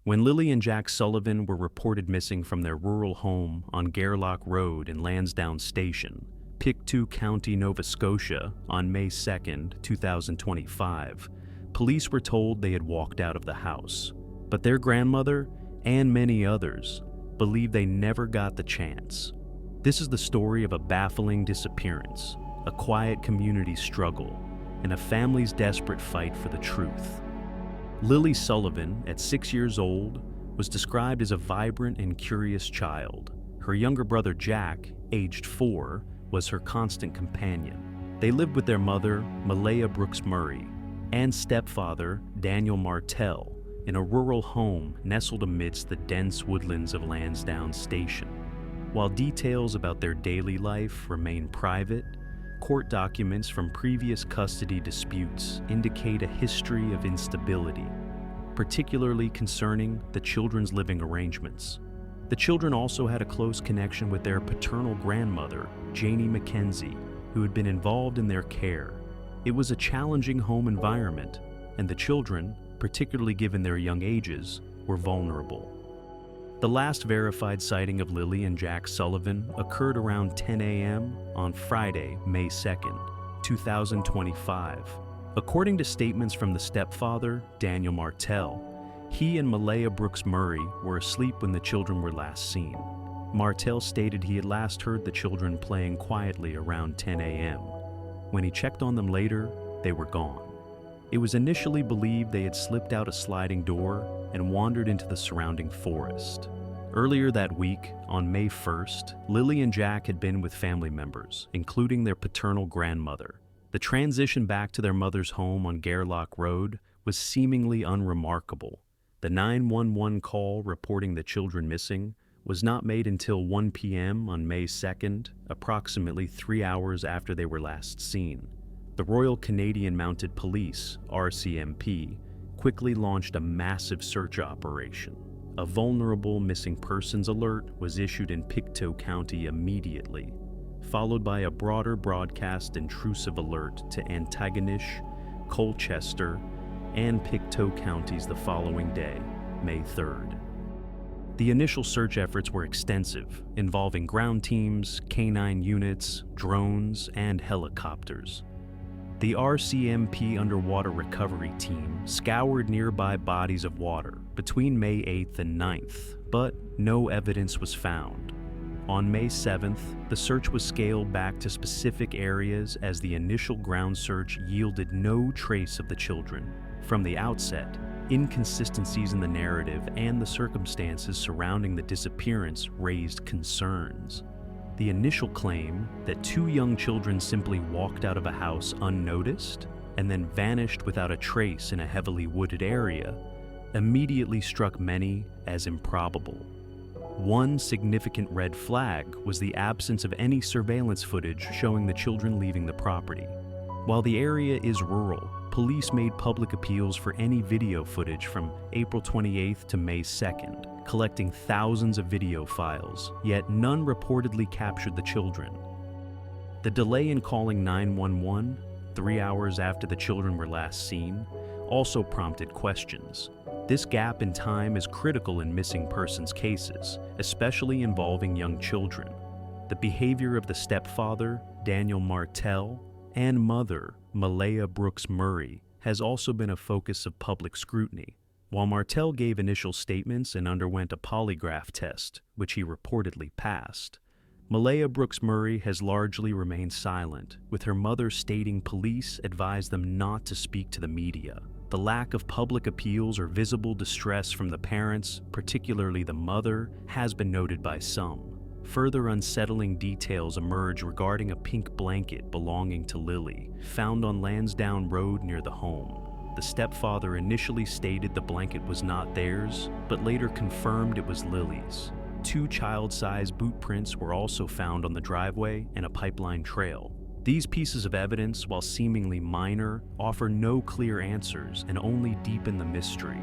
When Lily and Jack Sullivan were reported missing from their rural home on Gairloch Road in Lansdowne Station, Pictou County, Nova Scotia, on May 2, 2025, police were told they had walked out of the house. But their grandmother, and many others, believe they never got the chance. This is the story of a baffling disappearance, a quiet community struggle, and a family's desperate fight for the truth. Lily Sullivan, at 6 years old, was described as a vibrant and curious child. Her younger brother Jack, aged 4, was her constant companion. They lived with their mother, Malaya Brooks Murray, and stepfather, Daniel Martell, in a rural home nestled amidst the dense woodlands of Lansdowne Station. While details about their daily life remain private, court documents from previous custody disputes indicate a history of instability, particularly concerning the children's living arrangements. The children also had a close connection with their paternal grandmother, Janie Mackenzie, who had been involved in their care. It was a challenging home environment, and the children, particularly given their young ages, were vulnerable. The last verified sighting of Lily and Jack Sullivan occurred around 10 a.m. on Friday, May 2nd, 2025. According to statements from the stepfather, Daniel Martell, he and Malaya Brooks Murray were asleep when the children were last seen. Martell stated he had last heard the children playing quietly around 10 a.m. When he checked on them later, they were gone. It was initially believed they had slipped out a sliding door and wandered into the surrounding forest. Earlier that week, on May 1st, Lily and Jack had been with family members, including their paternal grandmother. The transition back to their mother's home on Gairloch Road was seemingly unremarkable. The 911 call reporting the children missing was not made until 1 p.m. on May 2nd, approximately 3 hours after they were last seen. The Royal Canadian Mounted Police, RCMP, quickly launched a massive search operation. A vulnerable missing persons alert was issued in Pictou County immediately, followed by a broader broadcast intrusive alert to Antigonish, Colchester, and Pictou counties the following day, May 3rd. The initial search efforts were extensive, involving ground teams, canine units, drones, and helicopters. The RCMP Underwater Recovery Team scoured nearby bodies of water between May 8th and 9th, but no evidence was found. On May 7th, the search was scaled back to specific areas as the initial ground search yielded no trace of the children. From the outset, inconsistencies in the narrative and the circumstances surrounding the disappearance raised concerns. The initial claim that 2 young children simply walked out of a house unnoticed and then vanished without a trace in a heavily wooded area immediately struck many as improbable. One significant red flag was the absence of any surveillance footage showing the children leaving the property. While the area is rural, police made public appeals for any video footage from April 28th to May 2nd, collecting thousands of video files, yet none reportedly captured the children. The delay in calling 911, 3 hours after the children were last seen, also prompted questions. This gap in time is critical in missing persons cases, especially involving young children. The behavior of the stepfather, Daniel Martell, and mother, Malaya Brooks Murray, has also been a focus of public scrutiny. While Martell gave initial statements and underwent a polygraph test, which he reportedly passed, Malaya Brooks Murray has largely remained silent, with her mother stating police advised them not to speak to the media. The lack of public appeals or visible distress from the parents, particularly the mother, has been noted by some. Further unsettling details emerge regarding a pink blanket belonging to Lily, found on Lansdowne Road near the home. The stepfather initially stated the blanket was not theirs, but later confirmed it was Lily's. 2 child-sized boot prints were also found on the driveway and a pipeline trail. These pieces of evidence, while seemingly minor, offer no clear answers and only deepen the mystery.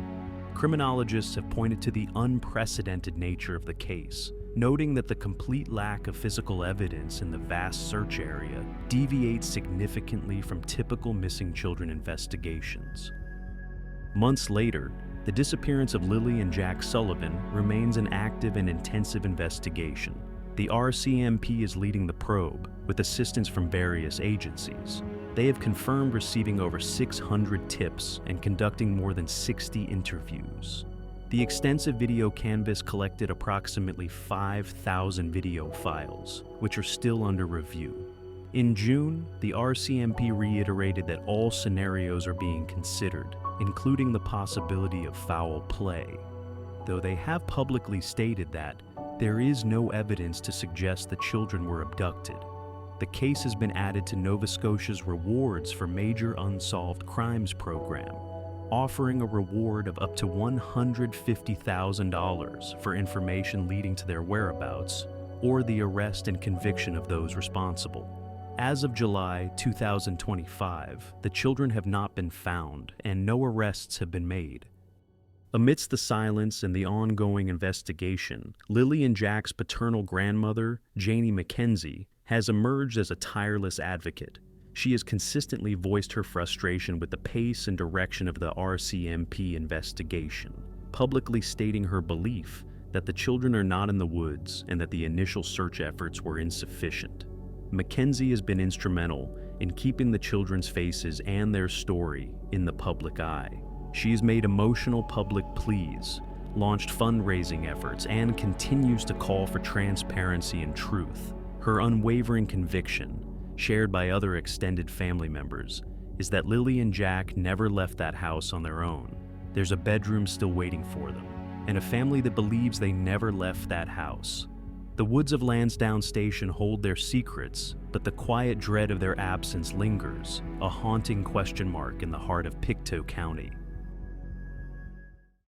Criminologists have pointed to the unprecedented nature of the case, noting that the complete lack of physical evidence in the vast search area deviates significantly from typical missing children investigations. Months later, The disappearance of Lily and Jack Sullivan remains an active and intensive investigation. The RCMP is leading the probe, with assistance from various agencies. They have confirmed receiving over 600 tips and conducting more than 60 interviews. The extensive video canvas collected approximately 5,000 video files, which are still under review. In June, the RCMP reiterated that all scenarios are being considered, including the possibility of foul play, though they have publicly stated that there is no evidence to suggest the children were abducted. The case has been added to Nova Scotia's Rewards for Major Unsolved Crimes program, offering a reward of up to $150,000 for information leading to their whereabouts or the arrest and conviction of those responsible. As of July 2025, the children have not been found and no arrests have been made. Amidst the silence and the ongoing investigation, Lily and Jack's paternal grandmother, Janie McKenzie, has emerged as a tireless advocate. She has consistently voiced her frustration with the pace and direction of the RCMP investigation, publicly stating her belief that the children are not in the woods and that the initial search efforts were insufficient. Mackenzie has been instrumental in keeping the children's faces and their story in the public eye. She has made emotional public pleas, launched fundraising efforts, and continues to call for transparency and truth. Her unwavering conviction, shared by other extended family members, is that Lily and Jack never left that house on their own. There's a bedroom still waiting for them, and a family that believes they never left that house. The woods of Lansdowne Station hold their secrets, but the quiet dread of their absence lingers, a haunting question mark in the heart of Pictou County.